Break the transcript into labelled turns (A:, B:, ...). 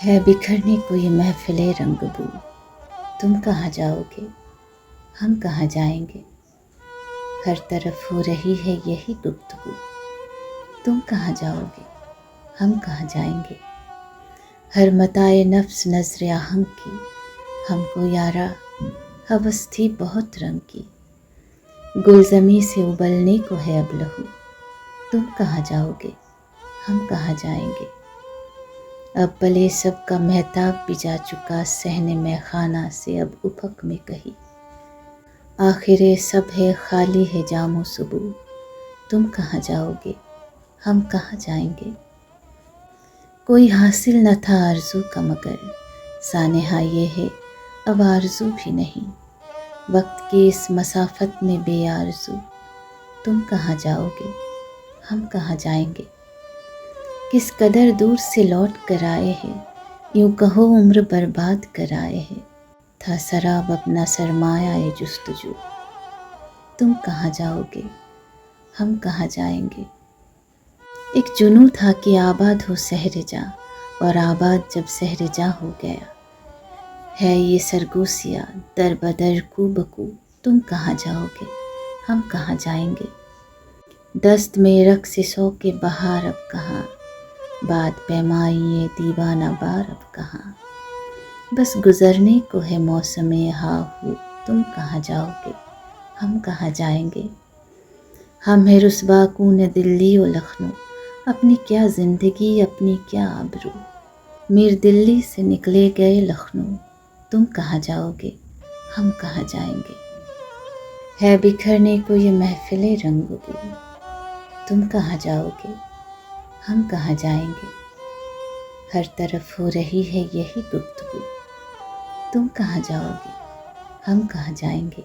A: ہے بکھرنے کو یہ محفل رنگ بو، تم کہاں جاؤ گے، ہم کہاں جائیں گے۔ ہر طرف ہو رہی ہے یہی گفتگو، تم کہاں جاؤ گے، ہم کہاں جائیں گے۔ ہر متاع نفس نظر آہنگ کی، ہم کو یارا ہوس تھی بہت رنگ کی۔ گلزمی سے ابلنے کو ہے اب لہو، تم کہاں جاؤ گے، ہم کہاں جائیں گے۔ اب بلے سب کا مہتاب بھی جا چکا صحن میں خانہ سے اب افق میں کہیں۔ آخر سب ہے خالی ہے جام و سبو، تم کہاں جاؤ گے، ہم کہاں جائیں گے۔ کوئی حاصل نہ تھا آرزو کا مگر سانحہ یہ ہے اب آرزو بھی نہیں۔ وقت کی اس مسافت میں بے آرزو، تم کہاں جاؤ گے، ہم کہاں جائیں گے۔ کس قدر دور سے لوٹ کر آئے ہیں، یوں کہو عمر برباد کر آئے ہیں۔ تھا سراب اپنا سرمایہ جستجو، تم کہاں جاؤ گے، ہم کہاں جائیں گے۔ ایک جنوں تھا کہ آباد ہو شہر جاں، اور آباد جب شہر جاں ہو گیا۔ ہے یہ سرگوشیاں در بدر کو بکو، تم کہاں جاؤ گے، ہم کہاں جائیں گے۔ دست میں رقص شوق بہار اب کہاں، باد پیمائی دیوانہ بار اب کہاں۔ بس گزرنے کو ہے موسم ہا ہو، تم کہاں جاؤ گے، ہم کہاں جائیں گے۔ ہم ہیں رسوا کون دلی و لکھنؤ، اپنی کیا زندگی اپنی کیا آبرو۔ میر دلی سے نکلے گئے لکھنؤ، تم کہاں جاؤ گے، ہم کہاں جائیں گے۔ ہے بکھرنے کو یہ محفل رنگ بو، تم کہاں جاؤ گے، ہم کہاں جائیں گے۔ ہر طرف ہو رہی ہے یہی گفتگو، تم کہاں جاؤ گے، ہم کہاں جائیں گے۔